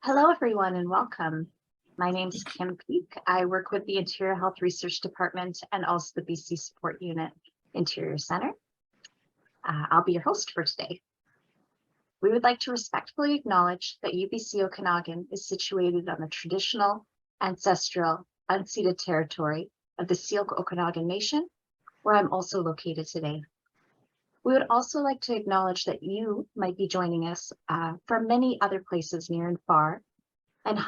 Hello, everyone, and welcome. My name is Kim Peak. I work with the Interior Health Research Department and also the BC Support Unit Interior Center. I'll be your host for today. We would like to respectfully acknowledge that UBC Okanagan is situated on the traditional, ancestral, unceded territory of the Syilx Okanagan Nation, where I'm also located today. We would also like to acknowledge that you might be joining us from many other places near and far, and we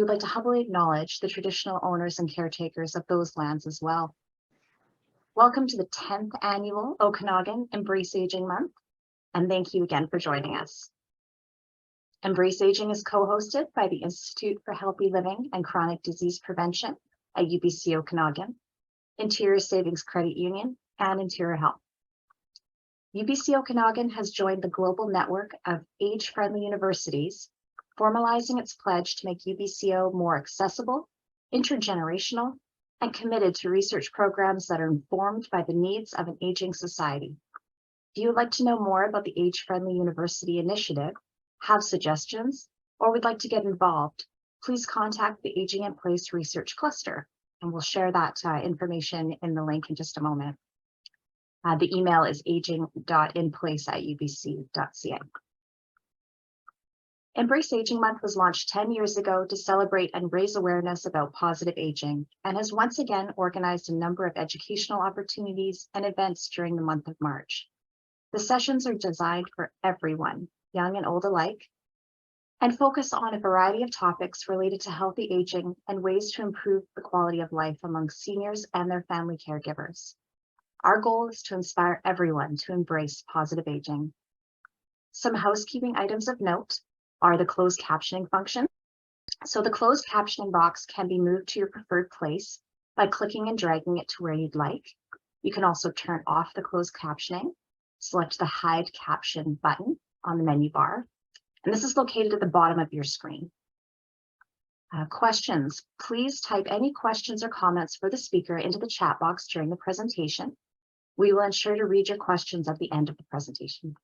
would like to humbly acknowledge the traditional owners and caretakers of those lands as well. Welcome to the 10th annual Okanagan Embrace Aging Month, and thank you again for joining us. Embrace Aging is co-hosted by the Institute for Healthy Living and Chronic Disease Prevention at UBC Okanagan, Interior Savings Credit Union, and Interior Health. UBC Okanagan has joined the global network of age-friendly universities, formalizing its pledge to make UBCO more accessible, intergenerational, and committed to research programs that are informed by the needs of an aging society. If you would like to know more about the Age-Friendly University Initiative, have suggestions, or would like to get involved, please contact the Aging in Place Research Cluster, and we'll share that information in the link in just a moment. The email is aging.inplace@ubc.ca. Embrace Aging Month was launched 10 years ago to celebrate and raise awareness about positive aging, and has once again organized a number of educational opportunities and events during the month of March. The sessions are designed for everyone, young and old alike, and focus on a variety of topics related to healthy aging and ways to improve the quality of life among seniors and their family caregivers. Our goal is to inspire everyone to embrace positive aging. Some housekeeping items of note are the closed captioning function. So the closed captioning box can be moved to your preferred place by clicking and dragging it to where you'd like. You can also turn off the closed captioning, select the hide caption button on the menu bar, and this is located at the bottom of your screen. Questions, please type any questions or comments for the speaker into the chat box during the presentation. We will ensure to read your questions at the end of the presentation.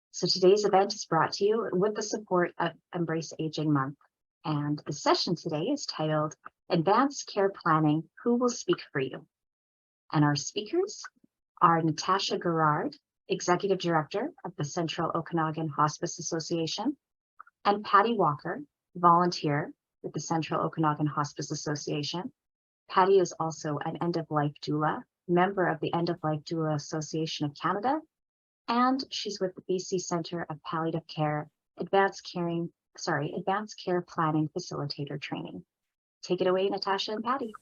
So today's event is brought to you with the support of Embrace Aging Month. And the session today is titled Advanced Care Planning, Who Will Speak for You? And our speakers are Natasha Girard, Executive Director of the Central Okanagan Hospice Association, and Patty Walker, volunteer with the Central Okanagan Hospice Association. Patty is also an end-of-life doula, member of the End-of-Life Doula Association of Canada, and she's with the BC Centre of Palliative Care, Advanced Care Planning Facilitator Training. Take it away, Natasha and Patty.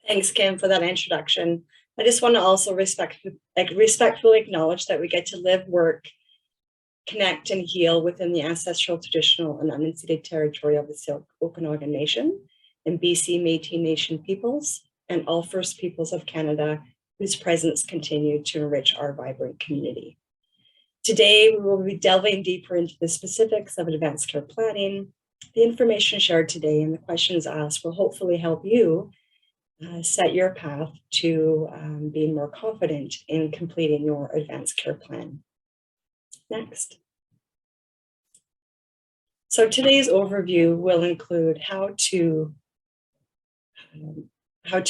Thanks, Kim, for that introduction. I just want to also respectfully acknowledge that we get to live, work, connect, and heal within the ancestral, traditional, and unceded territory of the Syilx Okanagan Nation and BC Métis Nation peoples, and all First Peoples of Canada, whose presence continue to enrich our vibrant community. Today, we will be delving deeper into the specifics of advanced care planning. The information shared today and the questions asked will hopefully help you set your path to being more confident in completing your advanced care plan. Next. So today's overview will include how to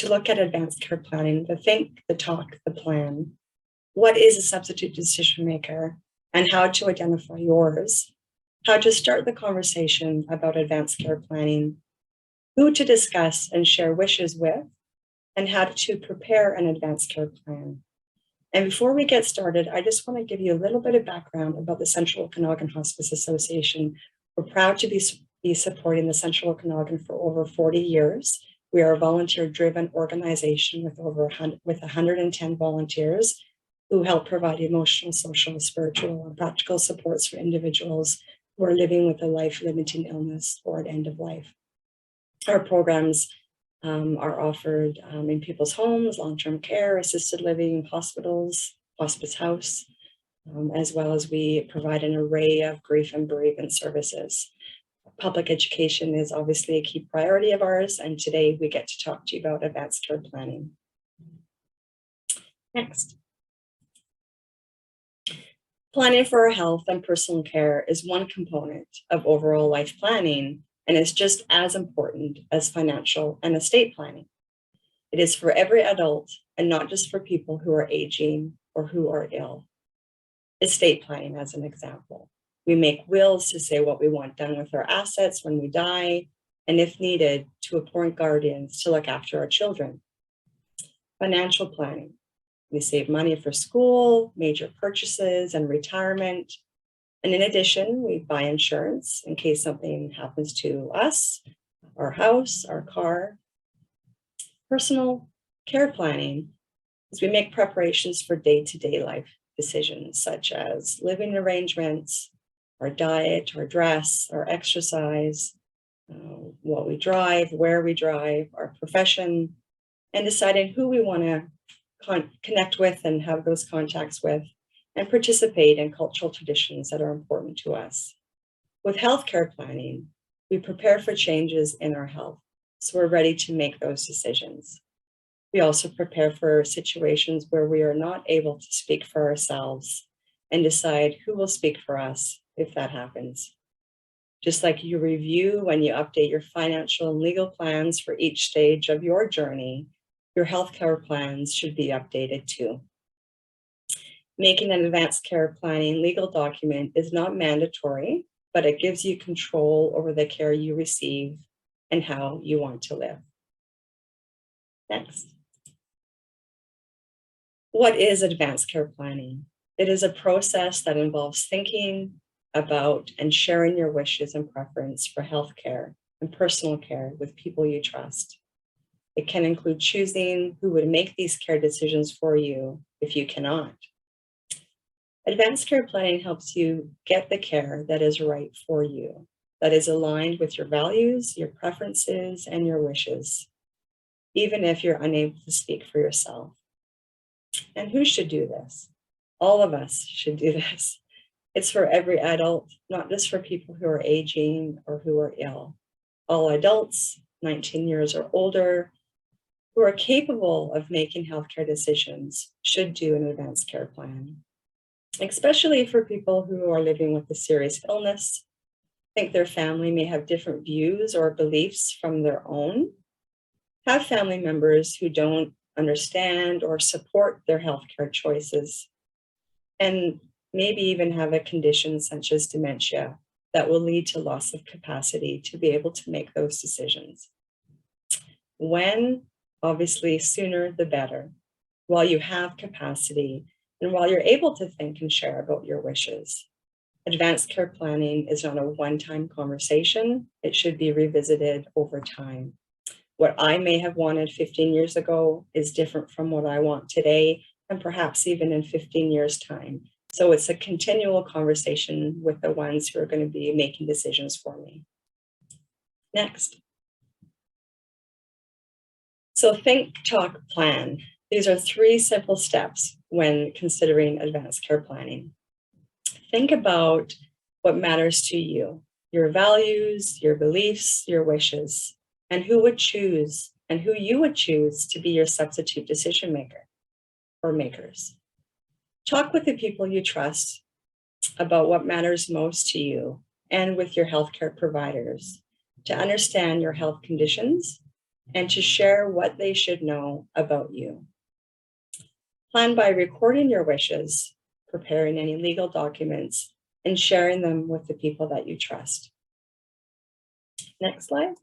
look at advanced care planning, the think, the talk, the plan, what is a substitute decision maker, and how to identify yours, how to start the conversation about advanced care planning, who to discuss and share wishes with, and how to prepare an advanced care plan. And before we get started, I just want to give you a little bit of background about the Central Okanagan Hospice Association. We're proud to be supporting the Central Okanagan for over 40 years. We are a volunteer-driven organization with 110 volunteers who help provide emotional, social, spiritual, and practical supports for individuals who are living with a life-limiting illness or at end of life. Our programs are offered in people's homes, long-term care, assisted living, hospitals, hospice house, as well as we provide an array of grief and bereavement services. Public education is obviously a key priority of ours, and today we get to talk to you about advanced care planning. Next. Planning for our health and personal care is one component of overall life planning and is just as important as financial and estate planning. It is for every adult and not just for people who are aging or who are ill. Estate planning, as an example. We make wills to say what we want done with our assets when we die, and if needed, to appoint guardians to look after our children. Financial planning. We save money for school, major purchases, and retirement. And in addition, we buy insurance in case something happens to us, our house, our car. Personal care planning is we make preparations for day-to-day life decisions, such as living arrangements, our diet, our dress, our exercise, what we drive, where we drive, our profession, and deciding who we want to connect with and have those contacts with, and participate in cultural traditions that are important to us. With healthcare planning, we prepare for changes in our health, so we're ready to make those decisions. We also prepare for situations where we are not able to speak for ourselves and decide who will speak for us if that happens. Just like you review when you update your financial and legal plans for each stage of your journey, your healthcare plans should be updated too. Making an advanced care planning legal document is not mandatory, but it gives you control over the care you receive and how you want to live. Next. What is advanced care planning? It is a process that involves thinking about and sharing your wishes and preference for healthcare and personal care with people you trust. It can include choosing who would make these care decisions for you if you cannot. Advanced care planning helps you get the care that is right for you, that is aligned with your values, your preferences, and your wishes, even if you're unable to speak for yourself. And who should do this? All of us should do this. It's for every adult, not just for people who are aging or who are ill. All adults, 19 years or older, who are capable of making healthcare decisions should do an advanced care plan, especially for people who are living with a serious illness, think their family may have different views or beliefs from their own, have family members who don't understand or support their healthcare choices, and maybe even have a condition such as dementia that will lead to loss of capacity to be able to make those decisions. When? Obviously, sooner the better, while you have capacity and while you're able to think and share about your wishes. Advanced care planning is not a one-time conversation. It should be revisited over time. What I may have wanted 15 years ago is different from what I want today, and perhaps even in 15 years' time. So it's a continual conversation with the ones who are going to be making decisions for me. Next. So think, talk, plan. These are 3 simple steps when considering advanced care planning. Think about what matters to you, your values, your beliefs, your wishes, and who would choose and who you would choose to be your substitute decision maker or makers. Talk with the people you trust about what matters most to you and with your healthcare providers to understand your health conditions and to share what they should know about you. Plan by recording your wishes, preparing any legal documents, and sharing them with the people that you trust. Next slide.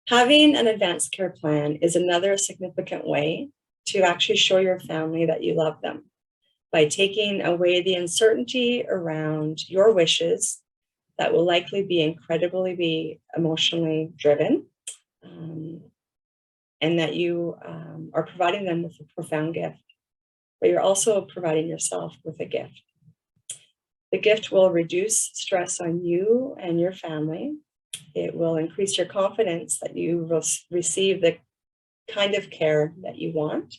Having an advanced care plan is another significant way to actually show your family that you love them by taking away the uncertainty around your wishes that will likely be incredibly emotionally driven, and that you are providing them with a profound gift, but you're also providing yourself with a gift. The gift will reduce stress on you and your family. It will increase your confidence that you will receive the kind of care that you want.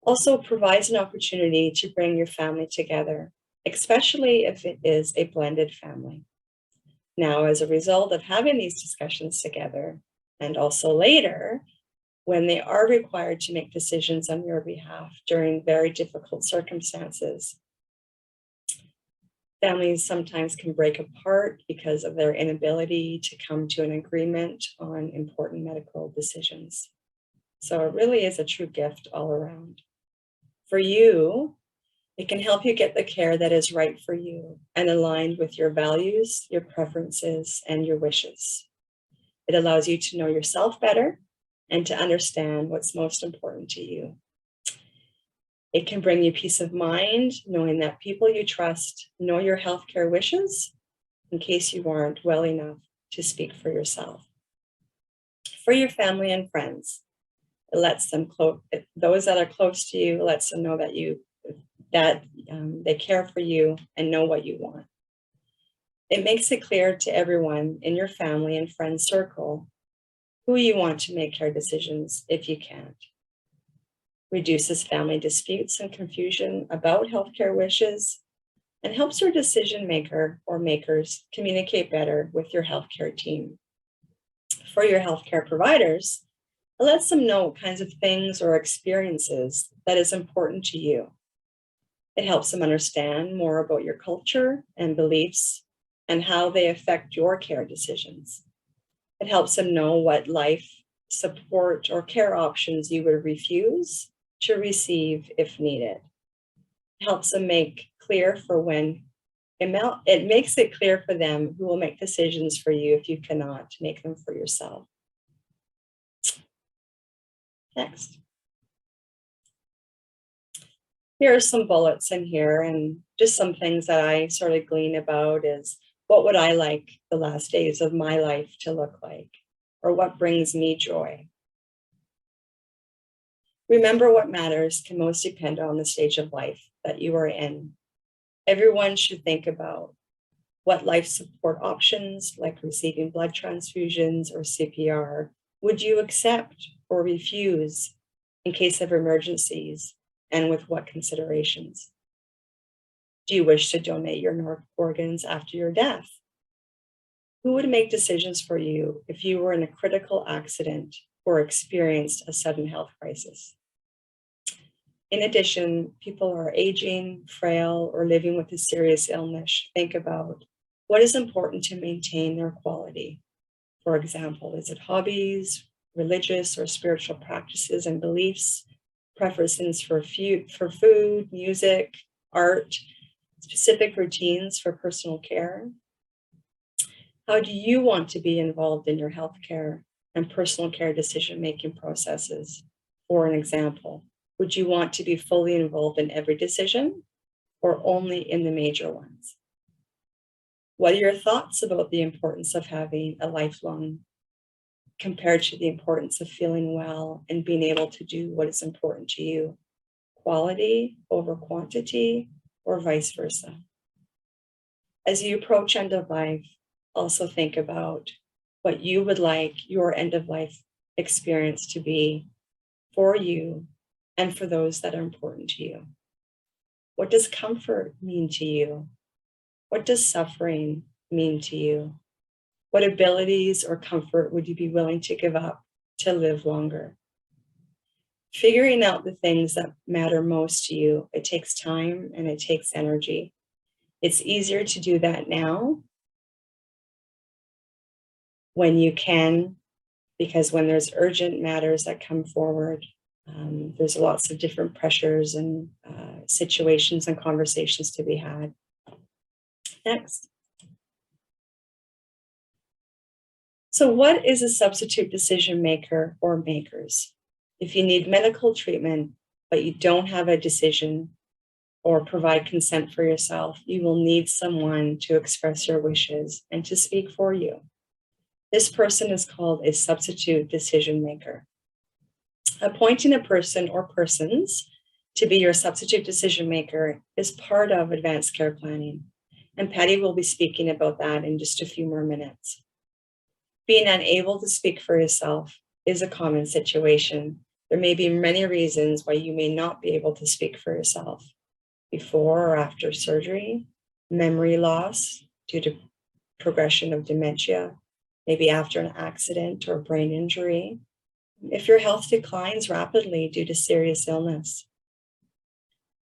Also provides an opportunity to bring your family together, especially if it is a blended family. Now, as a result of having these discussions together, and also later, when they are required to make decisions on your behalf during very difficult circumstances. Families sometimes can break apart because of their inability to come to an agreement on important medical decisions. So it really is a true gift all around. For you, it can help you get the care that is right for you and aligned with your values, your preferences, and your wishes. It allows you to know yourself better and to understand what's most important to you. It can bring you peace of mind, knowing that people you trust know your healthcare wishes in case you aren't well enough to speak for yourself. For your family and friends, it lets them, those that are close to you, lets them know that they care for you and know what you want. It makes it clear to everyone in your family and friend circle who you want to make care decisions if you can't. Reduces family disputes and confusion about healthcare wishes, and helps your decision maker or makers communicate better with your healthcare team. For your healthcare providers, it lets them know what kinds of things or experiences that is important to you. It helps them understand more about your culture and beliefs and how they affect your care decisions. It helps them know what life support or care options you would refuse to receive if needed. It helps them make clear for when it makes it clear for them who will make decisions for you if you cannot make them for yourself. Next. Here are some bullets in here, and just some things that I sort of glean about is, what would I like the last days of my life to look like? Or what brings me joy? Remember, what matters can most depend on the stage of life that you are in. Everyone should think about what life support options, like receiving blood transfusions or CPR, would you accept or refuse in case of emergencies, and with what considerations? Do you wish to donate your organs after your death? Who would make decisions for you if you were in a critical accident or experienced a sudden health crisis? In addition, people are aging, frail, or living with a serious illness. Think about what is important to maintain their quality. For example, is it hobbies, religious or spiritual practices and beliefs, preferences for food, music, art, specific routines for personal care? How do you want to be involved in your healthcare and personal care decision-making processes? For an example, would you want to be fully involved in every decision or only in the major ones? What are your thoughts about the importance of having a lifelong compared to the importance of feeling well and being able to do what is important to you? Quality over quantity, or vice versa? As you approach end of life, also think about what you would like your end of life experience to be for you and for those that are important to you. What does comfort mean to you? What does suffering mean to you? What abilities or comfort would you be willing to give up to live longer? Figuring out the things that matter most to you, it takes time and it takes energy. It's easier to do that now when you can, because when there's urgent matters that come forward, there's lots of different pressures and situations and conversations to be had. Next. So what is a substitute decision maker or makers? If you need medical treatment, but you don't have a decision or provide consent for yourself, you will need someone to express your wishes and to speak for you. This person is called a substitute decision maker. Appointing a person or persons to be your substitute decision maker is part of advanced care planning, and Patty will be speaking about that in just a few more minutes. Being unable to speak for yourself is a common situation. There may be many reasons why you may not be able to speak for yourself: before or after surgery, memory loss due to progression of dementia, maybe after an accident or brain injury, If your health declines rapidly due to serious illness,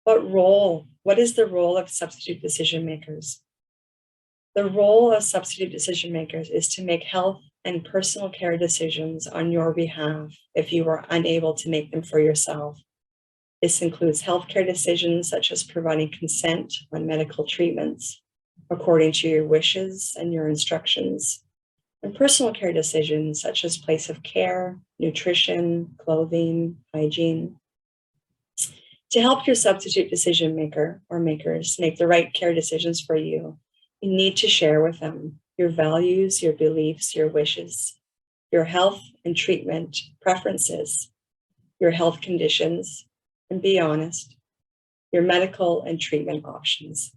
what is the role of substitute decision makers? The role of substitute decision makers is to make health and personal care decisions on your behalf if you are unable to make them for yourself. This includes healthcare decisions such as providing consent on medical treatments according to your wishes and your instructions, and personal care decisions such as place of care, nutrition, clothing, hygiene. To help your substitute decision maker or makers make the right care decisions for you, you need to share with them your values, your beliefs, your wishes, your health and treatment preferences, your health conditions, and be honest, your medical and treatment options.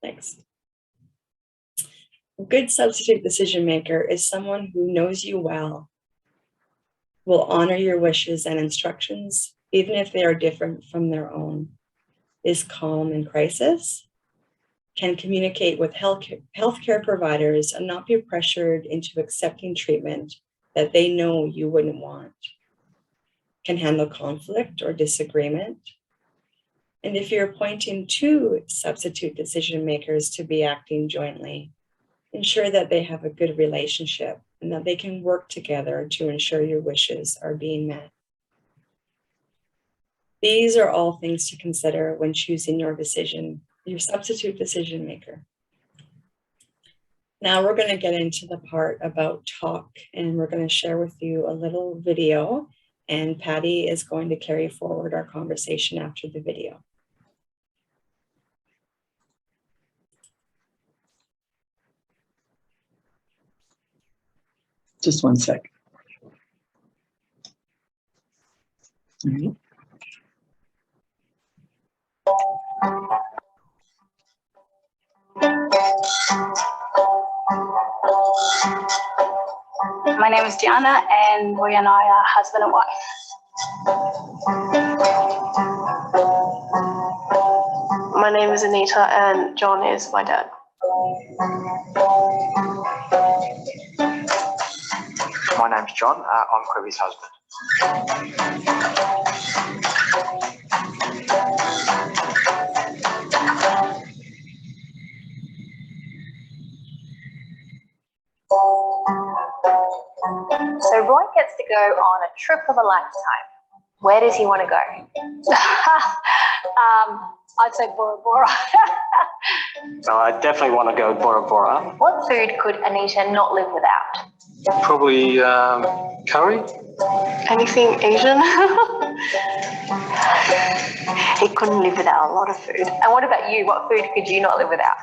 Next. A good substitute decision maker is someone who knows you well, will honor your wishes and instructions, even if they are different from their own, is calm in crisis, can communicate with healthcare providers and not be pressured into accepting treatment that they know you wouldn't want, can handle conflict or disagreement. And if you're appointing two substitute decision makers to be acting jointly, ensure that they have a good relationship and that they can work together to ensure your wishes are being met. These are all things to consider when choosing your substitute decision maker. Now we're going to get into the part about talk, and we're going to share with you a little video, and Patty is going to carry forward our conversation after the video. Just one sec. All right. My name is Diana, and we and I are husband and wife. My name is Anita, and John is my dad. My name's John. I'm Quibby's husband. So Roy gets to go on a trip of a lifetime. Where does he want to go? I'd say Bora Bora. So I definitely want to go Bora Bora. What food could Anita not live without? Probably curry. Anything Asian? He couldn't live without a lot of food. And what about you? What food could you not live without?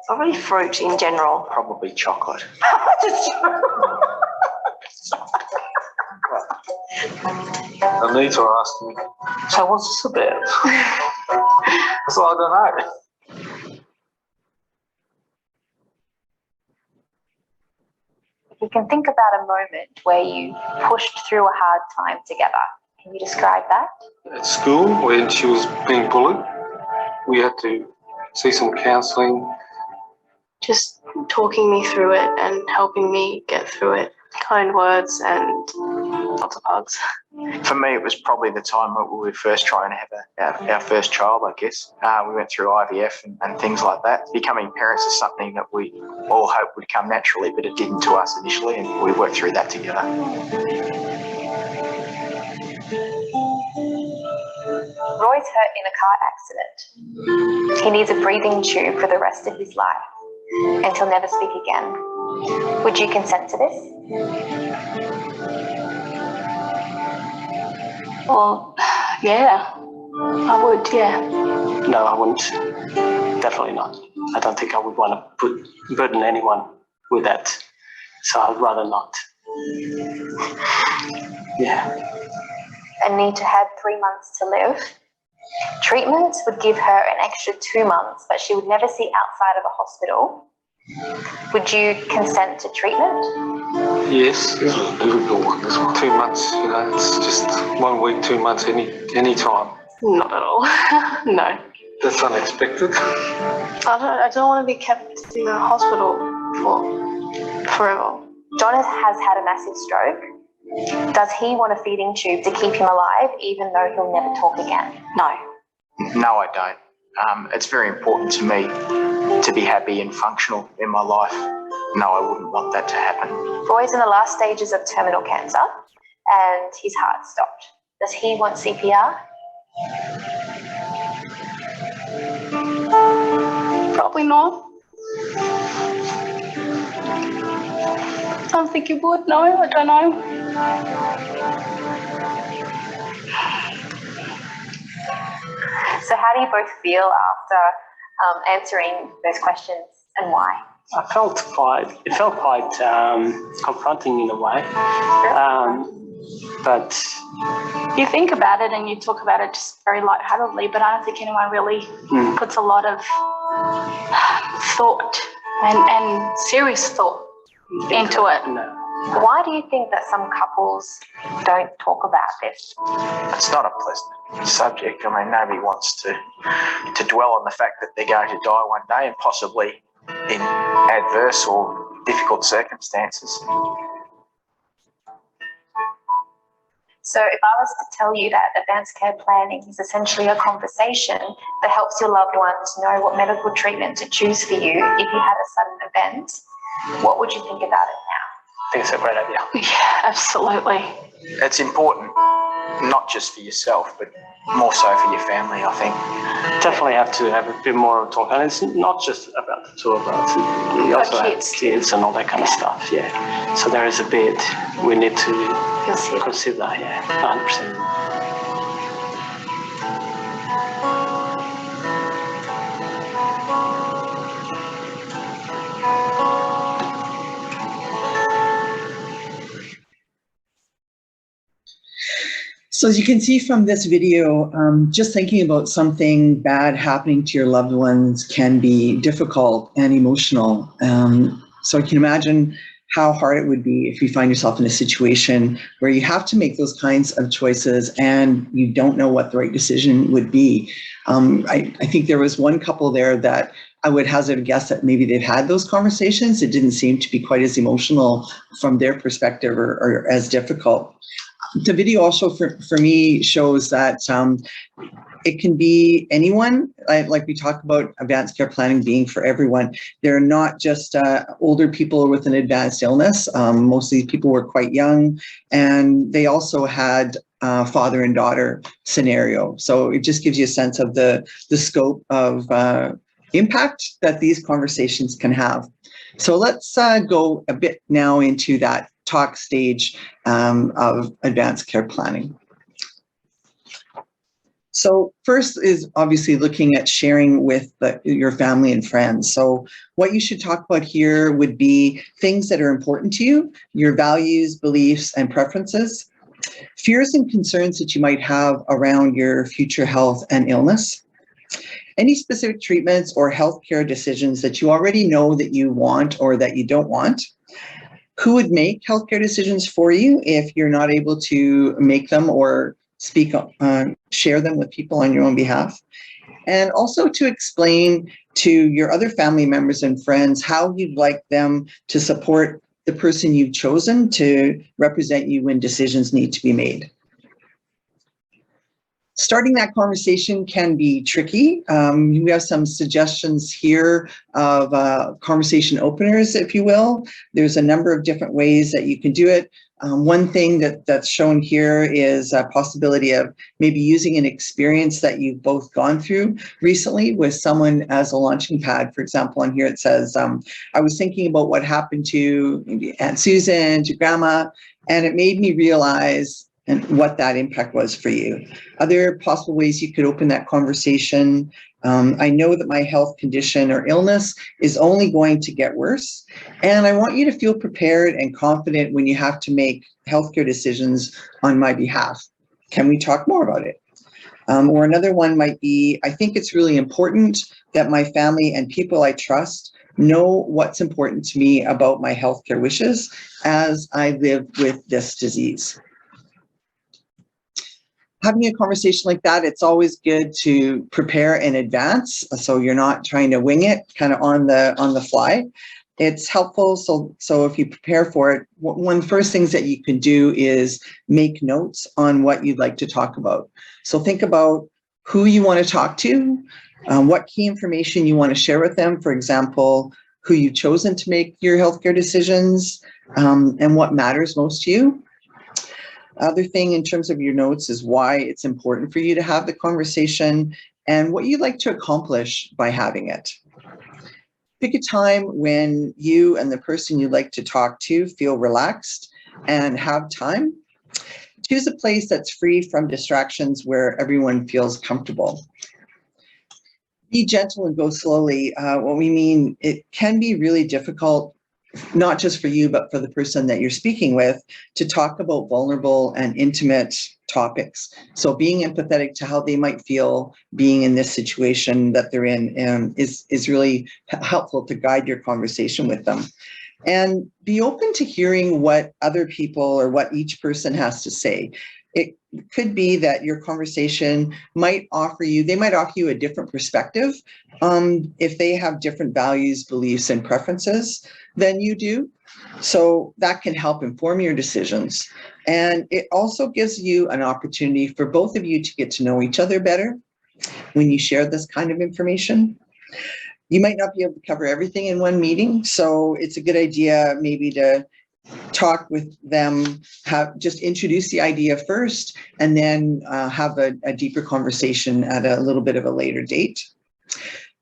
Probably fruit in general. Probably chocolate. Anita asked me, so what's this about? So I don't know. If you can think about a moment where you pushed through a hard time together, can you describe that? At school, when she was being bullied, we had to see some counselling. Just talking me through it and helping me get through it. Kind words and lots of hugs. For me, it was probably the time when we were first trying to have our first child, I guess. We went through IVF and things like that. Becoming parents is something that we all hoped would come naturally, but it didn't to us initially, and we worked through that together. Roy's hurt in a car accident. He needs a breathing tube for the rest of his life, and he'll never speak again. Would you consent to this? Well, yeah, I would, yeah. No, I wouldn't. Definitely not. I don't think I would want to burden anyone with that. So I'd rather not. Yeah. Anita had 3 months to live. Treatment would give her an extra 2 months, but she would never see outside of a hospital. Would you consent to treatment? Yes, it was difficult. It's 2 months, you know, it's just 1 week, 2 months, any time. Not at all. No. That's unexpected. I don't want to be kept in a hospital for forever. John has had a massive stroke. Does he want a feeding tube to keep him alive, even though he'll never talk again? No. No, I don't. It's very important to me to be happy and functional in my life. No, I wouldn't want that to happen. Roy's in the last stages of terminal cancer and his heart stopped. Does he want CPR? Probably not. I don't think you would. No, I don't know. So how do you both feel after answering those questions, and why? It felt quite confronting in a way. But You think about it and you talk about it just very lightheartedly, but I don't think anyone really puts a lot of thought and serious thought into it. no. Why do you think that some couples don't talk about this? It's not a pleasant subject. I mean, nobody wants to dwell on the fact that they're going to die one day, and possibly in adverse or difficult circumstances. So if I was to tell you that advanced care planning is essentially a conversation that helps your loved ones know what medical treatment to choose for you if you had a sudden event, what would you think about it now? I think it's a great idea. Yeah, absolutely. It's important, not just for yourself, but more so for your family, I think. Definitely have to have a bit more of a talk. And it's not just about the two of us. We also have kids and all that kind of stuff, yeah. So there is a bit we need to consider, yeah, 100%. So as you can see from this video, just thinking about something bad happening to your loved ones can be difficult and emotional. So you can imagine how hard it would be if you find yourself in a situation where you have to make those kinds of choices and you don't know what the right decision would be. I think there was one couple there that I would hazard a guess that maybe they've had those conversations. It didn't seem to be quite as emotional from their perspective or as difficult. The video also for me shows that it can be anyone, like we talked about advanced care planning being for everyone. They're not just older people with an advanced illness. Most of these people were quite young, and they also had father and daughter scenario. So it just gives you a sense of the scope of impact that these conversations can have. So let's go a bit now into that talk stage of advanced care planning. So first is obviously looking at sharing with your family and friends. So what you should talk about here would be things that are important to you, your values, beliefs, and preferences, fears and concerns that you might have around your future health and illness, any specific treatments or healthcare decisions that you already know that you want or that you don't want, who would make healthcare decisions for you if you're not able to make them or share them with people on your own behalf, and also to explain to your other family members and friends how you'd like them to support the person you've chosen to represent you when decisions need to be made. Starting that conversation can be tricky. We have some suggestions here of conversation openers, if you will. There's a number of different ways that you can do it. One thing that's shown here is a possibility of maybe using an experience that you've both gone through recently with someone as a launching pad. For example, on here it says, I was thinking about what happened to maybe Aunt Susan, to Grandma, and it made me realize and what that impact was for you. Other possible ways you could open that conversation. I know that my health condition or illness is only going to get worse, and I want you to feel prepared and confident when you have to make healthcare decisions on my behalf. Can we talk more about it? Or another one might be, I think it's really important that my family and people I trust know what's important to me about my healthcare wishes as I live with this disease. Having a conversation like that, it's always good to prepare in advance so you're not trying to wing it kind of on the fly. It's helpful. So if you prepare for it, one of the first things that you can do is make notes on what you'd like to talk about. So think about who you want to talk to, what key information you want to share with them. For example, who you've chosen to make your healthcare decisions, and what matters most to you. Other thing in terms of your notes is why it's important for you to have the conversation and what you'd like to accomplish by having it. Pick a time when you and the person you'd like to talk to feel relaxed and have time. Choose a place that's free from distractions where everyone feels comfortable. Be gentle and go slowly. What we mean, it can be really difficult, not just for you, but for the person that you're speaking with, to talk about vulnerable and intimate topics. So being empathetic to how they might feel being in this situation that they're in is really helpful to guide your conversation with them. And be open to hearing what other people or what each person has to say. It could be that your conversation might offer you, they might offer you a different perspective if they have different values, beliefs, and preferences than you do. So that can help inform your decisions. And it also gives you an opportunity for both of you to get to know each other better when you share this kind of information. You might not be able to cover everything in one meeting, so it's a good idea maybe to talk with them, just introduce the idea first, and then have a deeper conversation at a little bit of a later date.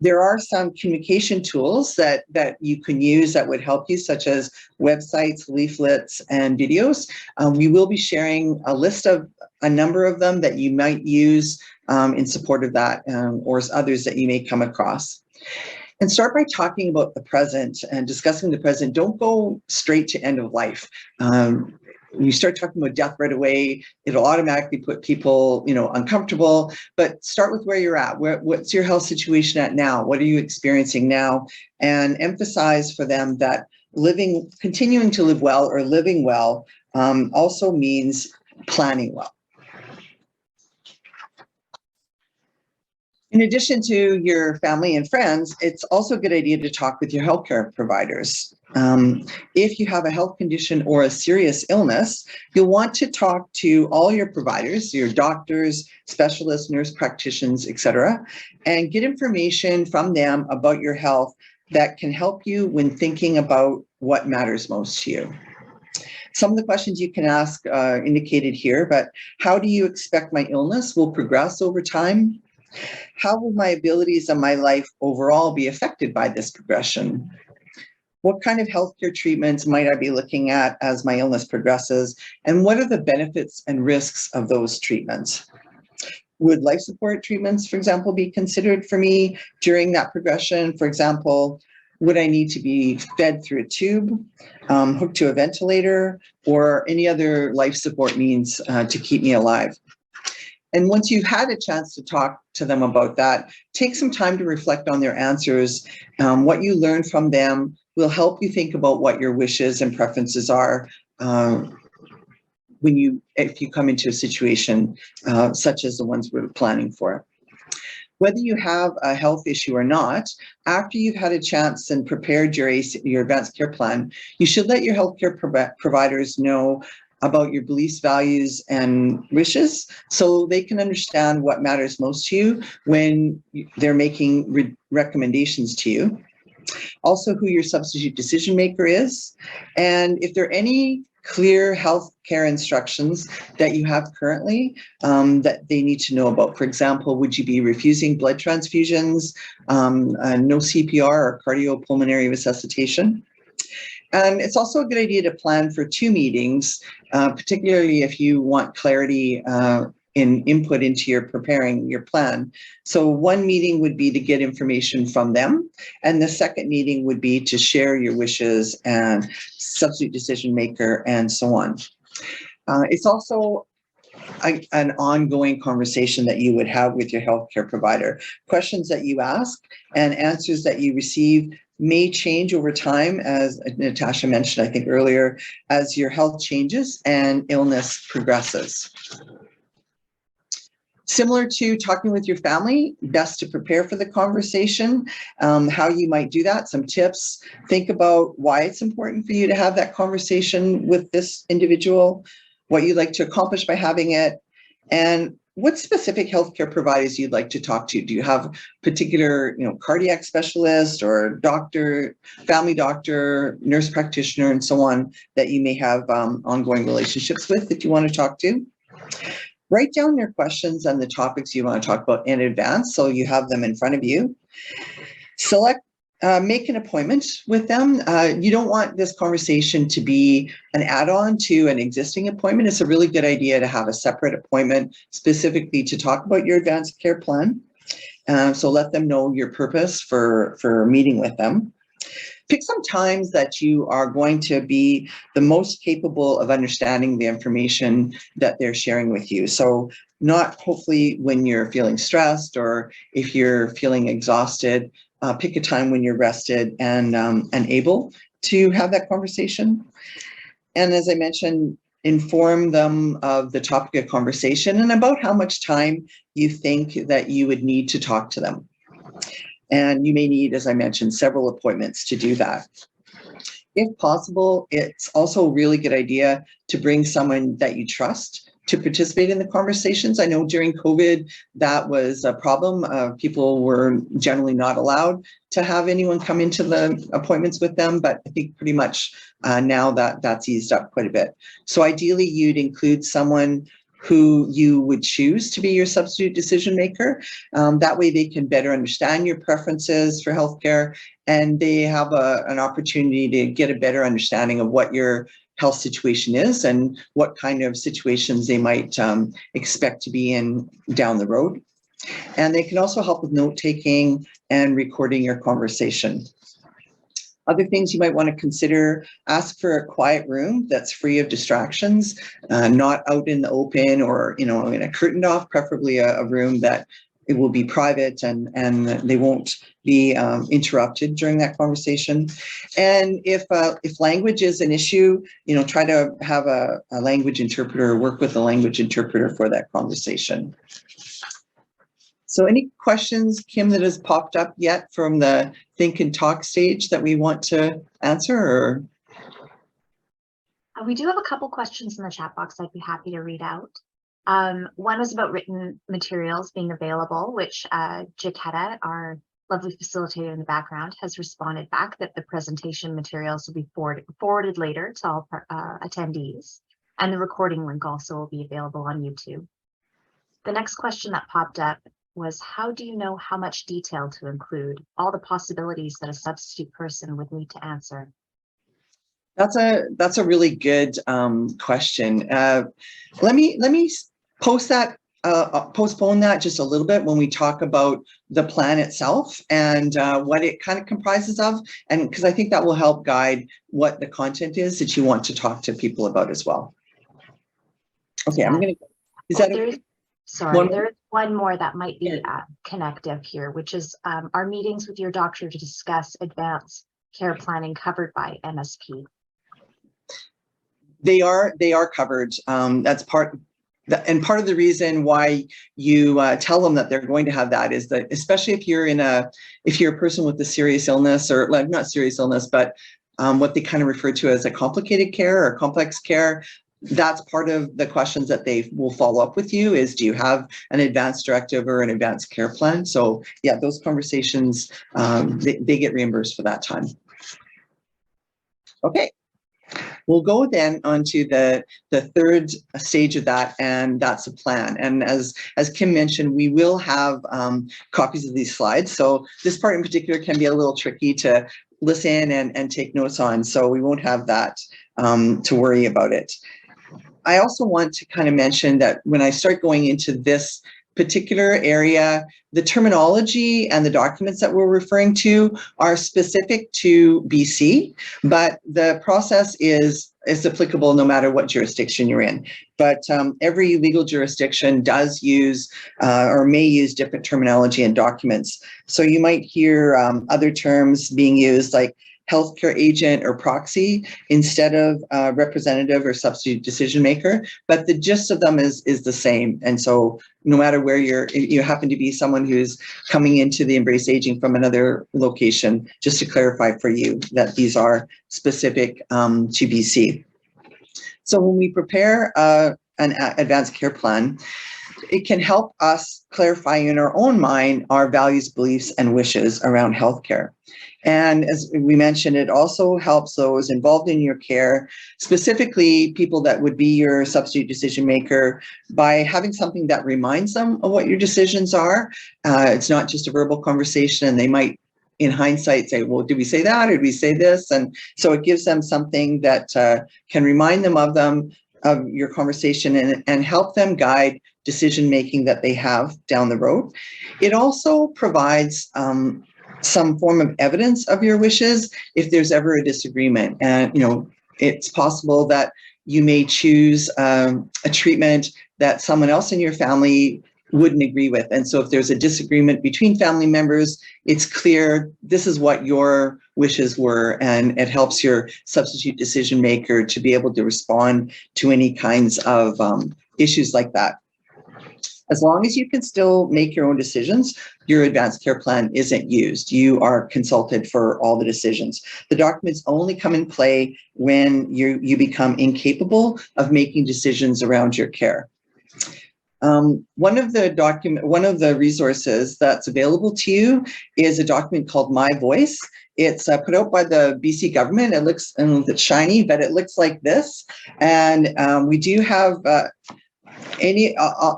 There are some communication tools that you can use that would help you, such as websites, leaflets, and videos. We will be sharing a list of a number of them that you might use in support of that, or others that you may come across. And start by talking about the present and discussing the present. Don't go straight to end of life. When you start talking about death right away, it'll automatically put people, uncomfortable. But start with where you're at. What's your health situation at now? What are you experiencing now? And emphasize for them that continuing to live well or living well also means planning well. In addition to your family and friends, it's also a good idea to talk with your healthcare providers. If you have a health condition or a serious illness, you'll want to talk to all your providers, your doctors, specialists, nurse practitioners, etc., and get information from them about your health that can help you when thinking about what matters most to you. Some of the questions you can ask are indicated here, but how do you expect my illness will progress over time? How will my abilities and my life overall be affected by this progression? What kind of healthcare treatments might I be looking at as my illness progresses? And what are the benefits and risks of those treatments? Would life support treatments, for example, be considered for me during that progression? For example, would I need to be fed through a tube, hooked to a ventilator, or any other life support means to keep me alive? And once you've had a chance to talk to them about that, take some time to reflect on their answers. What you learn from them will help you think about what your wishes and preferences are if you come into a situation such as the ones we're planning for. Whether you have a health issue or not, after you've had a chance and prepared your advanced care plan, you should let your healthcare providers know about your beliefs, values, and wishes, so they can understand what matters most to you when they're making recommendations to you. Also, who your substitute decision maker is, and if there are any clear health care instructions that you have currently that they need to know about. For example, would you be refusing blood transfusions, no CPR or cardiopulmonary resuscitation? And it's also a good idea to plan for 2 meetings, particularly if you want clarity in input into your preparing your plan. So one meeting would be to get information from them, and the second meeting would be to share your wishes and substitute decision maker and so on. It's also an ongoing conversation that you would have with your healthcare provider. Questions that you ask and answers that you receive may change over time, as Natasha mentioned, I think earlier, as your health changes and illness progresses. Similar to talking with your family, best to prepare for the conversation, how you might do that, some tips. Think about why it's important for you to have that conversation with this individual, what you'd like to accomplish by having it, and what specific healthcare providers you'd like to talk to. Do you have particular, cardiac specialist or doctor, family doctor, nurse practitioner, and so on that you may have ongoing relationships with that you want to talk to? Write down your questions and the topics you want to talk about in advance so you have them in front of you. Make an appointment with them. You don't want this conversation to be an add-on to an existing appointment. It's a really good idea to have a separate appointment specifically to talk about your advanced care plan. So let them know your purpose for meeting with them. Pick some times that you are going to be the most capable of understanding the information that they're sharing with you. So not hopefully when you're feeling stressed or if you're feeling exhausted. Pick a time when you're rested and able to have that conversation. And as I mentioned, inform them of the topic of conversation and about how much time you think that you would need to talk to them. And you may need, as I mentioned, several appointments to do that. If possible, it's also a really good idea to bring someone that you trust to participate in the conversations. I know during COVID, that was a problem. People were generally not allowed to have anyone come into the appointments with them, but I think pretty much now that's eased up quite a bit. So ideally, you'd include someone who you would choose to be your substitute decision maker. That way they can better understand your preferences for healthcare, and they have an opportunity to get a better understanding of what your health situation is and what kind of situations they might expect to be in down the road. And they can also help with note-taking and recording your conversation. Other things you might want to consider: ask for a quiet room that's free of distractions, not out in the open or in a curtained off, preferably a room that it will be private and they won't be interrupted during that conversation. And if language is an issue, try to have a language interpreter, or work with a language interpreter for that conversation. So any questions, Kim, that has popped up yet from the think and talk stage that we want to answer? Or? We do have a couple questions in the chat box I'd be happy to read out. One is about written materials being available, which Jaquetta, our lovely facilitator in the background, has responded back that the presentation materials will be forwarded later to all attendees, and the recording link also will be available on YouTube. The next question that popped up was, how do you know how much detail to include, all the possibilities that a substitute person would need to answer? That's a really good question. Let me postpone that just a little bit when we talk about the plan itself and what it kind of comprises of, and because I think that will help guide what the content is that you want to talk to people about as well. Okay, I'm gonna. Is that okay? Sorry, there is one more that might be connective here, which is our meetings with your doctor to discuss advanced care planning covered by MSP. They are covered. That's part of the reason why you tell them that they're going to have that is that, especially if you're a person with a serious illness, or like not serious illness, but what they kind of refer to as a complicated care or complex care. That's part of the questions that they will follow up with you is, do you have an advanced directive or an advanced care plan? So yeah, those conversations, they get reimbursed for that time. Okay, we'll go then onto the third stage of that, and that's a plan. And as Kim mentioned, we will have copies of these slides. So this part in particular can be a little tricky to listen and take notes on. So we won't have that to worry about it. I also want to kind of mention that when I start going into this particular area, the terminology and the documents that we're referring to are specific to BC, but the process is applicable no matter what jurisdiction you're in. But every legal jurisdiction does use or may use different terminology and documents. So you might hear other terms being used like healthcare agent or proxy instead of representative or substitute decision maker, but the gist of them is the same. And so no matter where you happen to be someone who's coming into the Embrace Aging from another location, just to clarify for you that these are specific to BC. So when we prepare an advanced care plan, it can help us clarify in our own mind our values, beliefs, and wishes around healthcare. And as we mentioned, it also helps those involved in your care, specifically people that would be your substitute decision maker, by having something that reminds them of what your decisions are. It's not just a verbal conversation, and they might, in hindsight, say, well, did we say that, or did we say this? And so it gives them something that can remind them of your conversation and help them guide decision-making that they have down the road. It also provides some form of evidence of your wishes if there's ever a disagreement. And, it's possible that you may choose a treatment that someone else in your family wouldn't agree with. And so if there's a disagreement between family members, it's clear this is what your wishes were, and it helps your substitute decision maker to be able to respond to any kinds of issues like that. As long as you can still make your own decisions, your advanced care plan isn't used. You are consulted for all the decisions. The documents only come in play when you become incapable of making decisions around your care. One of the resources that's available to you is a document called My Voice. It's put out by the BC government. It looks, I don't know if it's shiny, but it looks like this. And we do have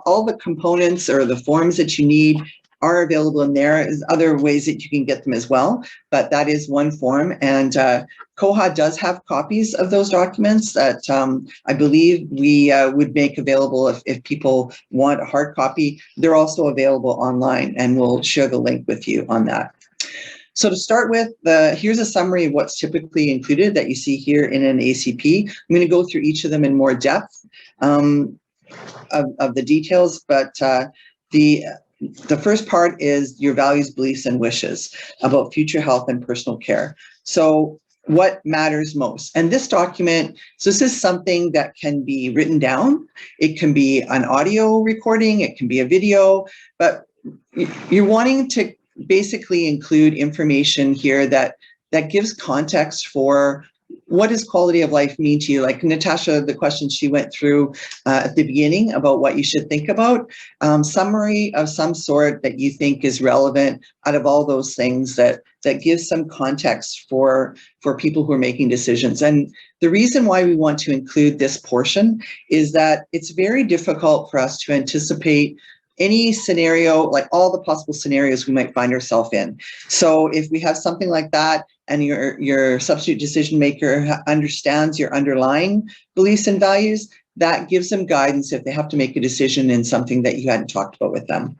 all the components or the forms that you need are available in there. There's other ways that you can get them as well, but that is one form. And COHA does have copies of those documents that I believe we would make available if people want a hard copy. They're also available online, and we'll share the link with you on that. So to start with, here's a summary of what's typically included that you see here in an ACP. I'm going to go through each of them in more depth of the details, but the first part is your values, beliefs, and wishes about future health and personal care. So what matters most? And this document, so this is something that can be written down. It can be an audio recording, it can be a video, but you're wanting to basically include information here that gives context for what does quality of life mean to you? Like Natasha, the question she went through at the beginning about what you should think about, summary of some sort that you think is relevant out of all those things that gives some context for people who are making decisions. And the reason why we want to include this portion is that it's very difficult for us to anticipate any scenario, like all the possible scenarios we might find ourselves in. So if we have something like that and your substitute decision maker understands your underlying beliefs and values, that gives them guidance if they have to make a decision in something that you hadn't talked about with them.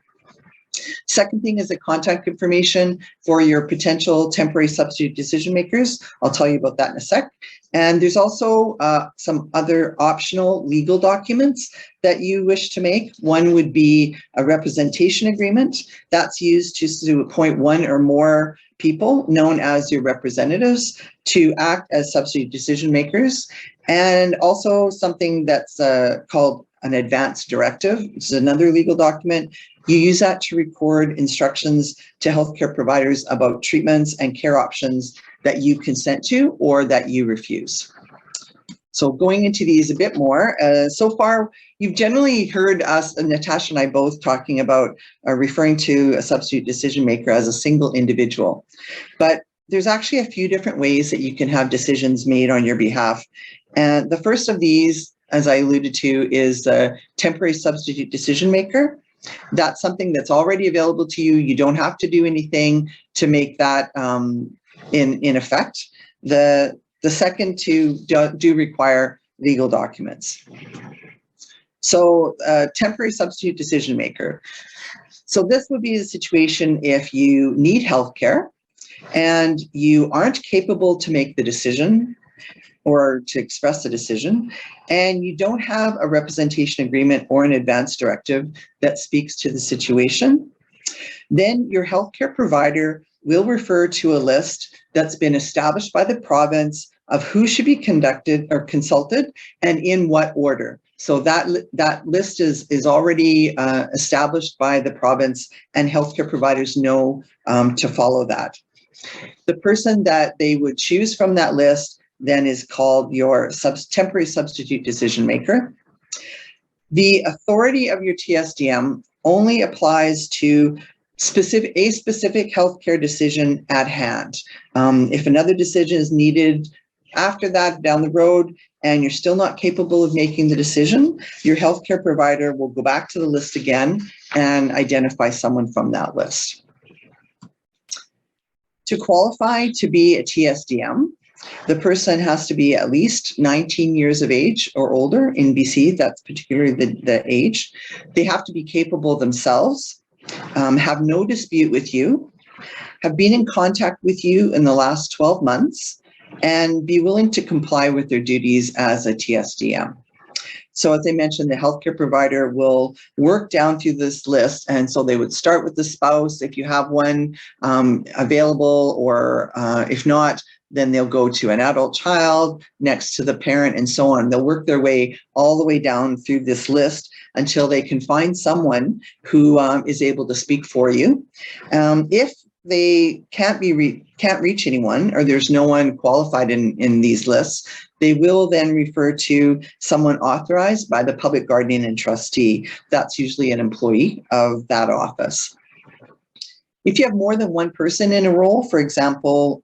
Second thing is the contact information for your potential temporary substitute decision makers. I'll tell you about that in a sec. And there's also some other optional legal documents that you wish to make. One would be a representation agreement. That's used to appoint one or more people known as your representatives to act as substitute decision makers. And also something that's called an advance directive, which is another legal document. You use that to record instructions to healthcare providers about treatments and care options that you consent to or that you refuse. So going into these a bit more, so far, you've generally heard us, Natasha and I both talking about referring to a substitute decision maker as a single individual. But there's actually a few different ways that you can have decisions made on your behalf. And the first of these, as I alluded to, is a temporary substitute decision maker. That's something that's already available to you. You don't have to do anything to make that in effect. The second two do require legal documents. So temporary substitute decision maker. So this would be the situation if you need healthcare and you aren't capable to make the decision or to express the decision, and you don't have a representation agreement or an advance directive that speaks to the situation, then your healthcare provider will refer to a list that's been established by the province of who should be conducted or consulted and in what order. So that list is already established by the province, and healthcare providers know to follow that. The person that they would choose from that list then is called your temporary substitute decision maker. The authority of your TSDM only applies to a specific healthcare decision at hand. If another decision is needed after that down the road and you're still not capable of making the decision, your healthcare provider will go back to the list again and identify someone from that list. To qualify to be a TSDM, the person has to be at least 19 years of age or older in BC. That's particularly the age. They have to be capable themselves, have no dispute with you, have been in contact with you in the last 12 months, and be willing to comply with their duties as a TSDM. So as I mentioned, the healthcare provider will work down through this list. And so they would start with the spouse, if you have one available, or if not, then they'll go to an adult child next to the parent and so on. They'll work their way all the way down through this list until they can find someone who is able to speak for you. If they can't reach anyone, or there's no one qualified in these lists, they will then refer to someone authorized by the public guardian and trustee. That's usually an employee of that office. If you have more than one person in a role, for example,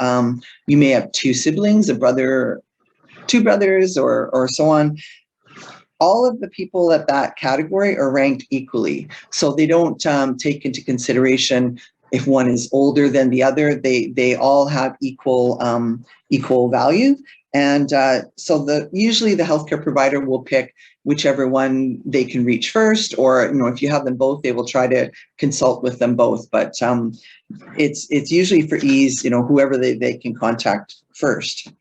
you may have two siblings, two brothers, or so on, all of the people at that category are ranked equally. So they don't take into consideration if one is older than the other. They all have equal value. And so usually the healthcare provider will pick whichever one they can reach first, or if you have them both, they will try to consult with them both. But it's usually for ease, whoever they can contact first.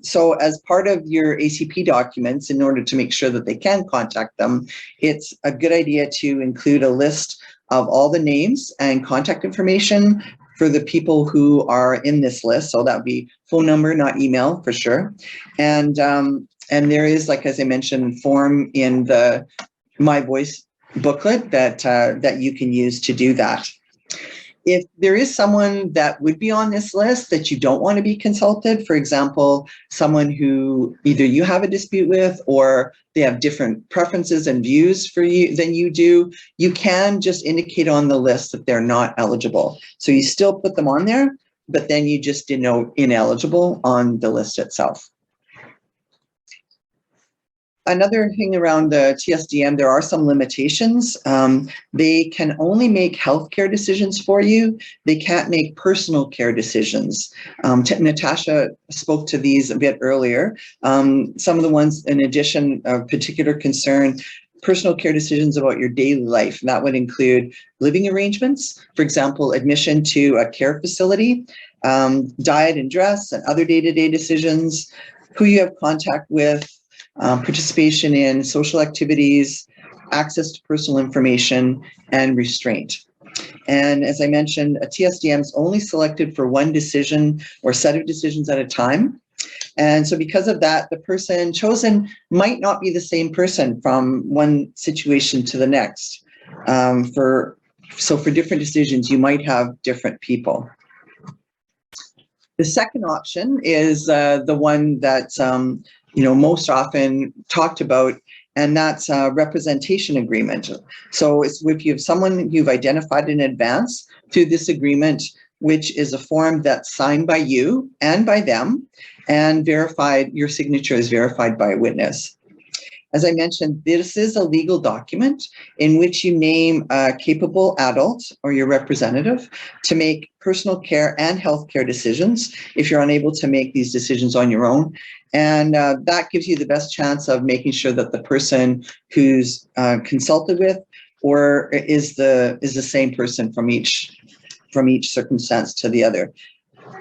So as part of your ACP documents, in order to make sure that they can contact them, it's a good idea to include a list of all the names and contact information for the people who are in this list. So that would be phone number, not email, for sure. And there is, like, as I mentioned, form in the My Voice booklet that you can use to do that. If there is someone that would be on this list that you don't want to be consulted, for example, someone who either you have a dispute with or they have different preferences and views for you than you do, you can just indicate on the list that they're not eligible. So you still put them on there, but then you just denote ineligible on the list itself. Another thing around the TSDM, there are some limitations. They can only make healthcare decisions for you. They can't make personal care decisions. Natasha spoke to these a bit earlier. Some of the ones, in addition, of particular concern, personal care decisions about your daily life. And that would include living arrangements, for example, admission to a care facility, diet and dress, and other day-to-day decisions, who you have contact with, participation in social activities, access to personal information, and restraint. And as I mentioned, a TSDM is only selected for one decision or set of decisions at a time. And so because of that, the person chosen might not be the same person from one situation to the next. So for different decisions, you might have different people. The second option is the one that's most often talked about, and that's a representation agreement. So it's if you have someone you've identified in advance through this agreement, which is a form that's signed by you and by them, and verified, your signature is verified by a witness. As I mentioned, this is a legal document in which you name a capable adult or your representative to make personal care and healthcare decisions if you're unable to make these decisions on your own. And that gives you the best chance of making sure that the person who's consulted with or is the same person from each circumstance to the other.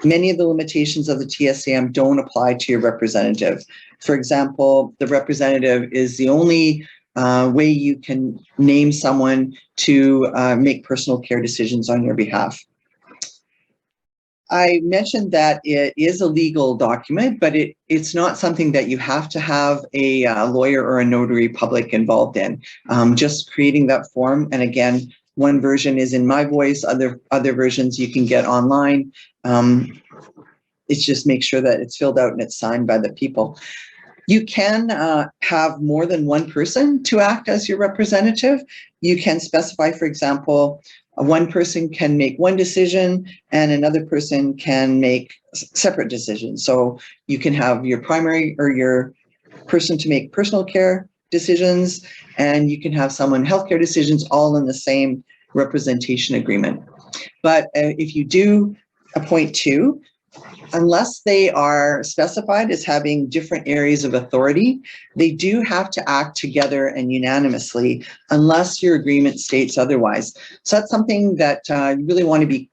Many of the limitations of the TSDM don't apply to your representative. For example, the representative is the only way you can name someone to make personal care decisions on your behalf. I mentioned that it is a legal document, but it's not something that you have to have a lawyer or a notary public involved in. Just creating that form, and again, one version is in my voice, other versions you can get online. It's just make sure that it's filled out and it's signed by the people. You can have more than one person to act as your representative. You can specify, for example, one person can make one decision and another person can make separate decisions. So you can have your primary or your person to make personal care decisions, and you can have someone healthcare decisions all in the same representation agreement. But if you do appoint two, unless they are specified as having different areas of authority, they do have to act together and unanimously unless your agreement states otherwise. So that's something that you really want to be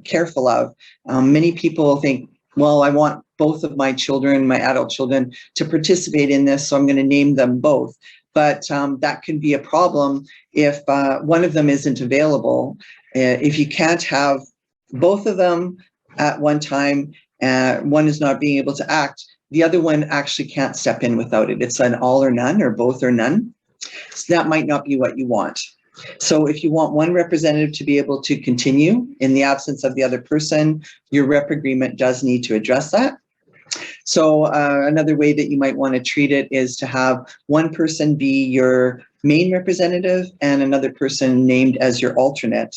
careful of. Many people think, well, I want both of my children, my adult children, to participate in this, so I'm going to name them both. But that can be a problem if one of them isn't available. If you can't have both of them at one time, one is not being able to act, the other one actually can't step in without it. It's an all or none, or both or none. So that might not be what you want. So if you want one representative to be able to continue in the absence of the other person, your rep agreement does need to address that. So another way that you might want to treat it is to have one person be your main representative and another person named as your alternate.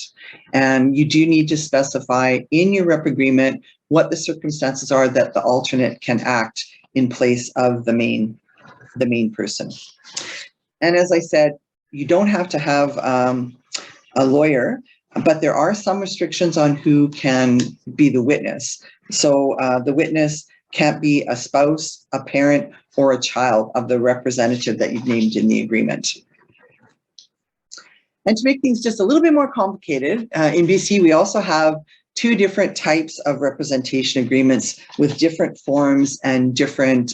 And you do need to specify in your rep agreement what the circumstances are that the alternate can act in place of the main person. And as I said, you don't have to have a lawyer, but there are some restrictions on who can be the witness. So the witness can't be a spouse, a parent, or a child of the representative that you've named in the agreement. And to make things just a little bit more complicated, in BC, we also have two different types of representation agreements with different forms and different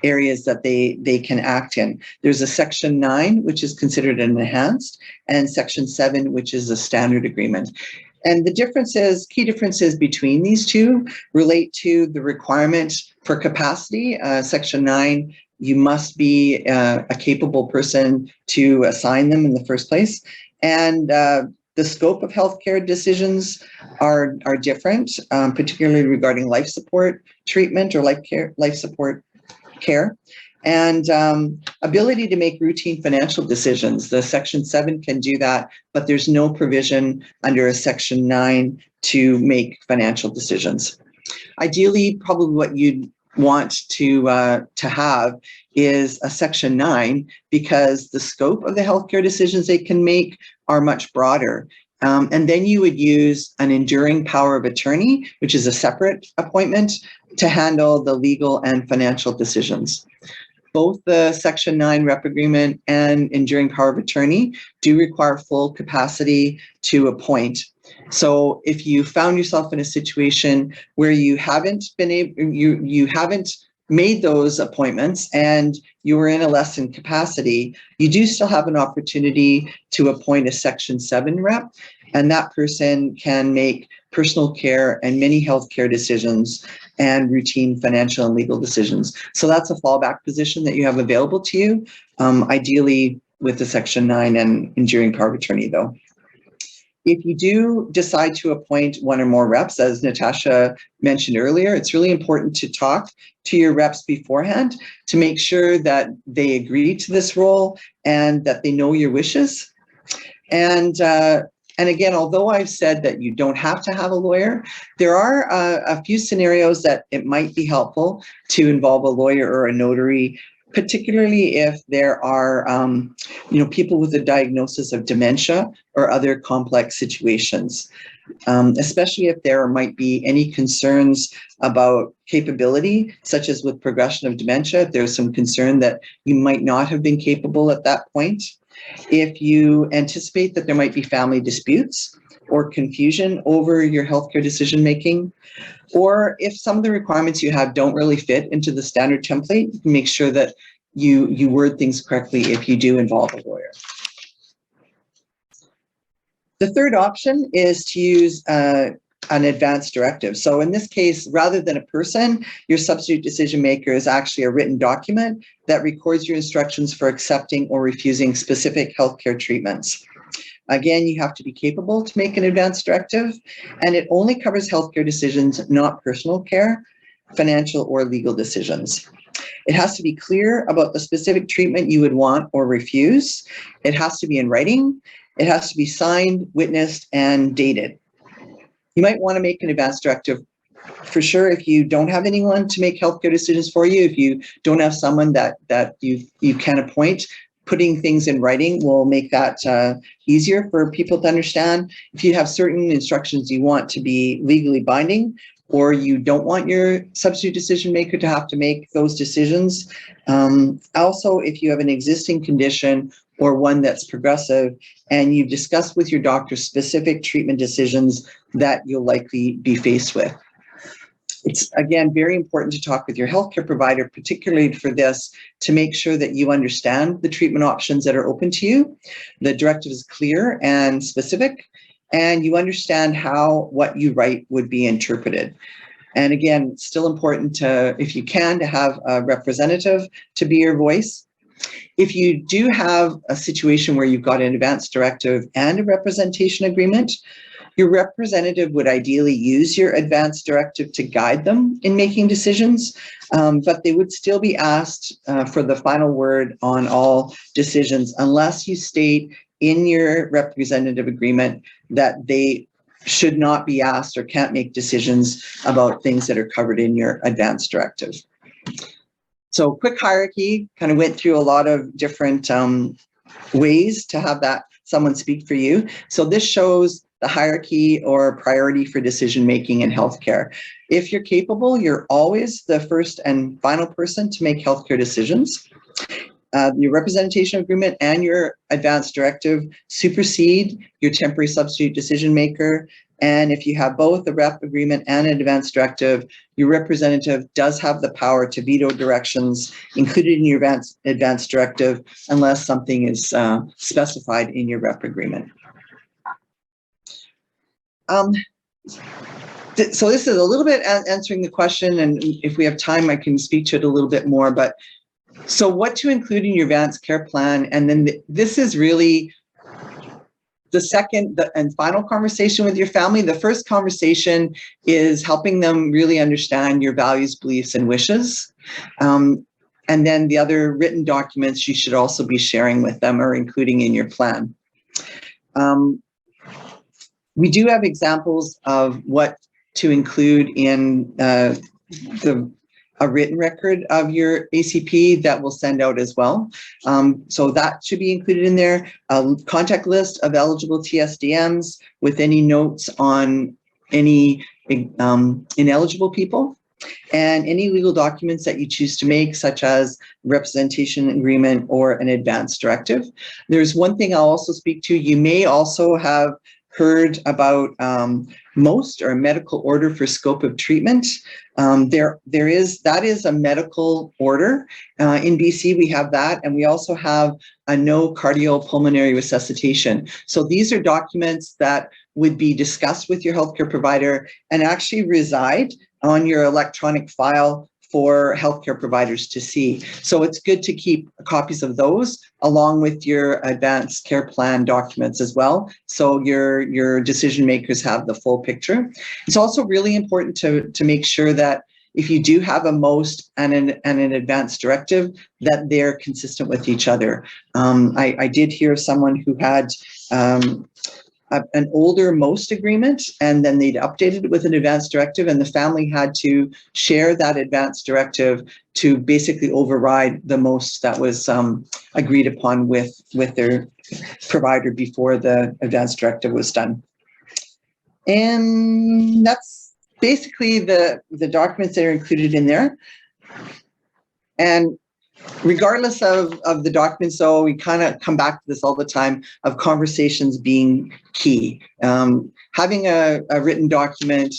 areas that they can act in. There's a Section 9, which is considered an enhanced, and Section 7, which is a standard agreement. And the differences, key differences between these two relate to the requirement for capacity. Section 9, you must be a capable person to assign them in the first place. And the scope of healthcare decisions are different, particularly regarding life support treatment or life support care. And ability to make routine financial decisions. The Section 7 can do that, but there's no provision under a Section 9 to make financial decisions. Ideally, probably what you'd want to have is a Section 9, because the scope of the healthcare decisions they can make are much broader. And then you would use an enduring power of attorney, which is a separate appointment, to handle the legal and financial decisions. Both the Section 9 rep agreement and enduring power of attorney do require full capacity to appoint. So if you found yourself in a situation where you haven't been able, you haven't made those appointments and you were in a less than capacity, you do still have an opportunity to appoint a Section 7 rep, and that person can make personal care and many healthcare decisions and routine financial and legal decisions. So that's a fallback position that you have available to you, ideally with the Section 9 and enduring power of attorney though. If you do decide to appoint one or more reps, as Natasha mentioned earlier, it's really important to talk to your reps beforehand to make sure that they agree to this role and that they know your wishes. And again, although I've said that you don't have to have a lawyer, there are a few scenarios that it might be helpful to involve a lawyer or a notary, particularly if there are people with a diagnosis of dementia or other complex situations, especially if there might be any concerns about capability, such as with progression of dementia, if there's some concern that you might not have been capable at that point. If you anticipate that there might be family disputes or confusion over your healthcare decision-making, or if some of the requirements you have don't really fit into the standard template, make sure that you word things correctly if you do involve a lawyer. The third option is to use an advance directive. So in this case, rather than a person, your substitute decision maker is actually a written document that records your instructions for accepting or refusing specific healthcare treatments. Again, you have to be capable to make an advance directive, and it only covers healthcare decisions, not personal care, financial, or legal decisions. It has to be clear about the specific treatment you would want or refuse. It has to be in writing. It has to be signed, witnessed, and dated. You might want to make an advance directive for sure if you don't have anyone to make healthcare decisions for you, if you don't have someone that you can appoint. Putting things in writing will make that easier for people to understand. If you have certain instructions you want to be legally binding, or you don't want your substitute decision maker to have to make those decisions. Also, if you have an existing condition or one that's progressive and you've discussed with your doctor specific treatment decisions that you'll likely be faced with. It's, again, very important to talk with your healthcare provider, particularly for this, to make sure that you understand the treatment options that are open to you. The directive is clear and specific, and you understand how what you write would be interpreted. And again, it's still important to, if you can, to have a representative to be your voice. If you do have a situation where you've got an advance directive and a representation agreement, your representative would ideally use your advance directive to guide them in making decisions, but they would still be asked for the final word on all decisions unless you state in your representative agreement that they should not be asked or can't make decisions about things that are covered in your advance directive. So quick hierarchy, kind of went through a lot of different ways to have that someone speak for you. So this shows the hierarchy or priority for decision-making in healthcare. If you're capable, you're always the first and final person to make healthcare decisions. Your representation agreement and your advance directive supersede your temporary substitute decision maker. And if you have both a rep agreement and an advance directive, your representative does have the power to veto directions included in your advance directive unless something is specified in your rep agreement. So this is a little bit answering the question, and if we have time, I can speak to it a little bit more. But so what to include in your advance care plan, and then this is really the second and final conversation with your family. The first conversation is helping them really understand your values, beliefs, and wishes. And then the other written documents you should also be sharing with them or including in your plan. We do have examples of what to include in a written record of your ACP that we'll send out as well. So that should be included in there. A contact list of eligible TSDMs with any notes on any ineligible people, and any legal documents that you choose to make, such as representation agreement or an advance directive. There's one thing I'll also speak to. You may also have heard about MOST, or a medical order for scope of treatment. That is a medical order. In BC, we have that, and we also have a no cardiopulmonary resuscitation. So these are documents that would be discussed with your healthcare provider and actually reside on your electronic file for healthcare providers to see. So it's good to keep copies of those along with your advanced care plan documents as well, so your decision makers have the full picture. It's also really important to make sure that if you do have a MOST and an advanced directive, that they're consistent with each other. I did hear someone who had an older MOST agreement, and then they'd updated it with an advanced directive, and the family had to share that advanced directive to basically override the MOST that was agreed upon with their provider before the advanced directive was done. And that's basically the documents that are included in there. And regardless of the documents, though, we kind of come back to this all the time of conversations being key. Having a written document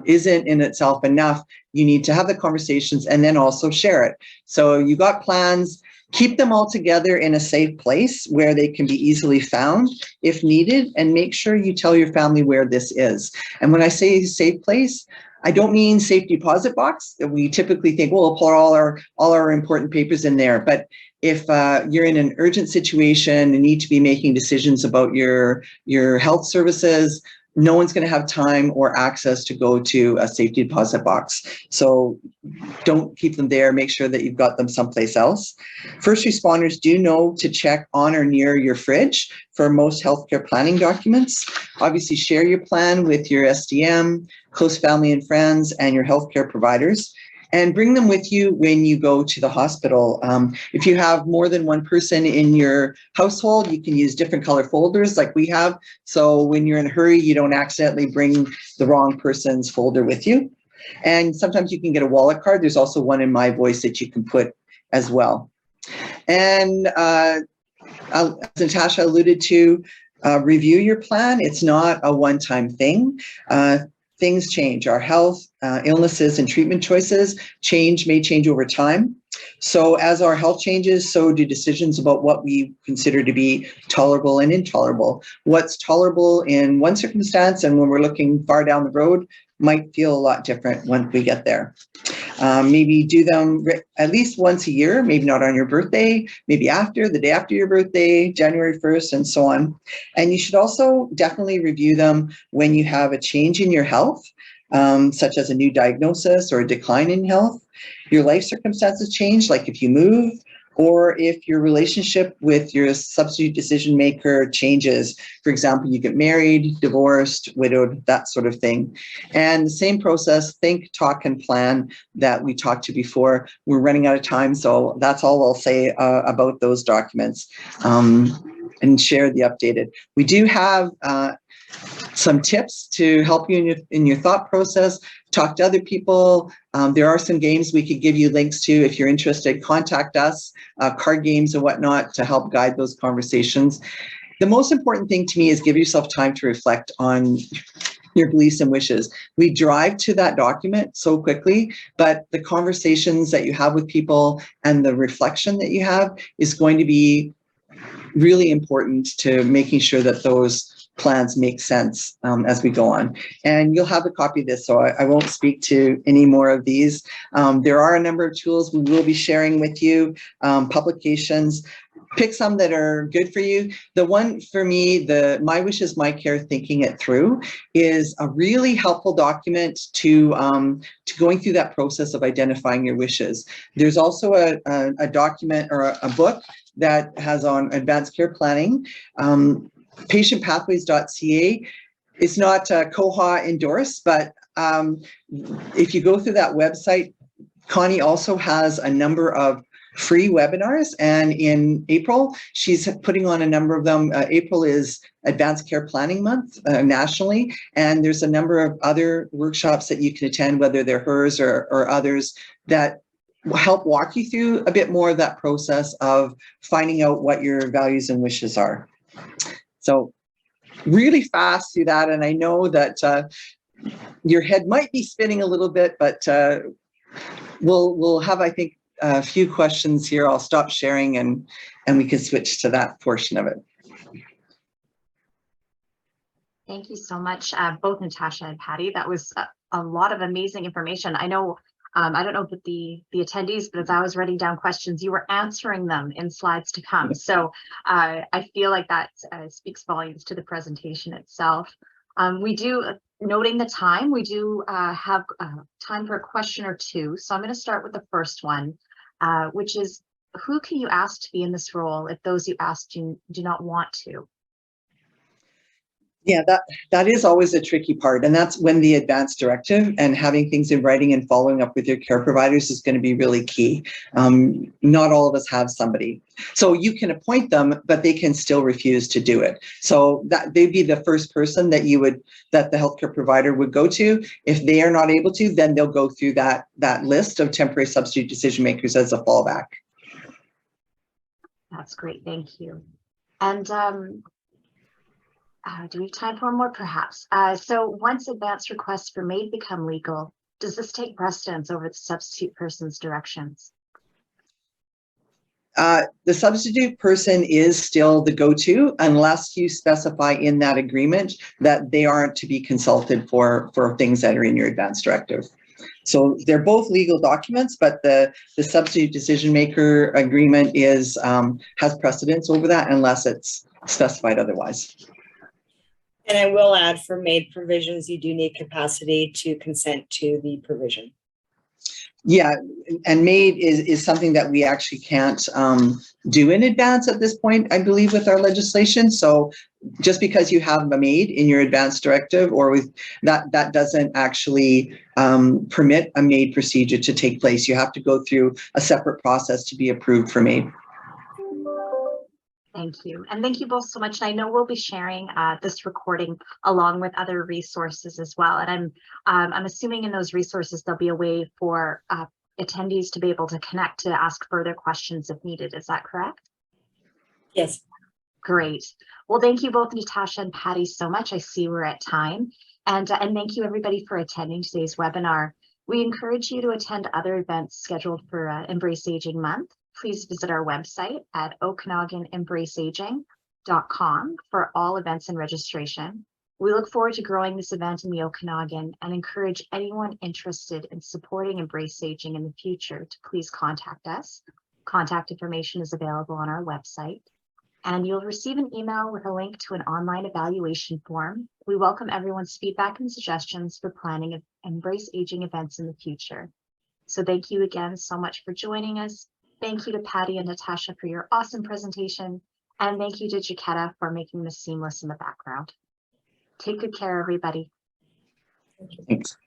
isn't in itself enough. You need to have the conversations and then also share it. So you got plans, Keep them all together in a safe place where they can be easily found if needed, and make sure you tell your family where this is. And when I say safe place, I don't mean safe deposit box. We typically think, well, we'll put all our important papers in there. But if you're in an urgent situation and need to be making decisions about your health services, no one's going to have time or access to go to a safety deposit box. So don't keep them there. Make sure that you've got them someplace else. First responders do know to check on or near your fridge for most healthcare planning documents. Obviously, share your plan with your SDM, close family and friends, and your healthcare providers. And bring them with you when you go to the hospital. If you have more than one person in your household, you can use different color folders like we have. So when you're in a hurry, you don't accidentally bring the wrong person's folder with you. And sometimes you can get a wallet card. There's also one in My Voice that you can put as well. And as Natasha alluded to, review your plan. It's not a one-time thing. Things change. Our health, illnesses, and treatment choices may change over time. So as our health changes, so do decisions about what we consider to be tolerable and intolerable. What's tolerable in one circumstance, and when we're looking far down the road, might feel a lot different when we get there. Maybe do them at least once a year, maybe not on your birthday, maybe the day after your birthday, January 1st, and so on. And you should also definitely review them when you have a change in your health, such as a new diagnosis or a decline in health. Your life circumstances change, like if you move, or if your relationship with your substitute decision maker changes. For example, you get married, divorced, widowed, that sort of thing. And the same process, think, talk, and plan that we talked to before. We're running out of time, so that's all I'll say about those documents, and share the updated. We do have some tips to help you in your thought process. Talk to other people. There are some games we could give you links to if you're interested. Contact us, card games and whatnot, to help guide those conversations. The most important thing to me is give yourself time to reflect on your beliefs and wishes. We drive to that document so quickly, but the conversations that you have with people and the reflection that you have is going to be really important to making sure that those plans make sense as we go on. And you'll have a copy of this, so I won't speak to any more of these. There are a number of tools we will be sharing with you, publications. Pick some that are good for you. The one for me, the My Wishes, My Care, Thinking It Through, is a really helpful document to going through that process of identifying your wishes. There's also a document or a book that has on advanced care planning. Patientpathways.ca. It's not COHA endorsed, but if you go through that website, Connie also has a number of free webinars, and in April, she's putting on a number of them. April is Advanced Care Planning Month nationally, and there's a number of other workshops that you can attend, whether they're hers or others, that will help walk you through a bit more of that process of finding out what your values and wishes are. So really fast through that, and I know that your head might be spinning a little bit, but we'll have, I think, a few questions here. I'll stop sharing and we can switch to that portion of it. Thank you so much, both Natasha and Patty. That was a lot of amazing information. I know, I don't know about the attendees, but as I was writing down questions, you were answering them in slides to come. So I feel like that speaks volumes to the presentation itself. We do, noting the time, we do have time for a question or two. So I'm going to start with the first one, which is, who can you ask to be in this role if those you ask do not want to? Yeah, that is always a tricky part. And that's when the advance directive and having things in writing and following up with your care providers is going to be really key. Not all of us have somebody. So you can appoint them, but they can still refuse to do it. So that they'd be the first person that that the healthcare provider would go to. If they are not able to, then they'll go through that list of temporary substitute decision makers as a fallback. That's great. Thank you. And do we have time for more, perhaps? So once advance requests for MAID become legal, does this take precedence over the substitute person's directions? The substitute person is still the go-to unless you specify in that agreement that they aren't to be consulted for things that are in your advance directive. So they're both legal documents, but the substitute decision maker agreement is has precedence over that unless it's specified otherwise. And I will add, for MAID provisions, you do need capacity to consent to the provision. Yeah, and MAID is something that we actually can't do in advance at this point, I believe, with our legislation. So just because you have a MAID in your advance directive or with that doesn't actually permit a MAID procedure to take place. You have to go through a separate process to be approved for MAID. Thank you. And thank you both so much. I know we'll be sharing this recording along with other resources as well. And I'm assuming in those resources, there'll be a way for attendees to be able to connect to ask further questions if needed. Is that correct? Yes. Great. Well, thank you both, Natasha and Patty, so much. I see we're at time. And thank you everybody for attending today's webinar. We encourage you to attend other events scheduled for Embrace Aging Month. Please visit our website at OkanaganEmbraceAging.com for all events and registration. We look forward to growing this event in the Okanagan and encourage anyone interested in supporting Embrace Aging in the future to please contact us. Contact information is available on our website. And you'll receive an email with a link to an online evaluation form. We welcome everyone's feedback and suggestions for planning Embrace Aging events in the future. So thank you again so much for joining us. Thank you to Patty and Natasha for your awesome presentation. And thank you to Jaquetta for making this seamless in the background. Take good care, everybody. Thanks.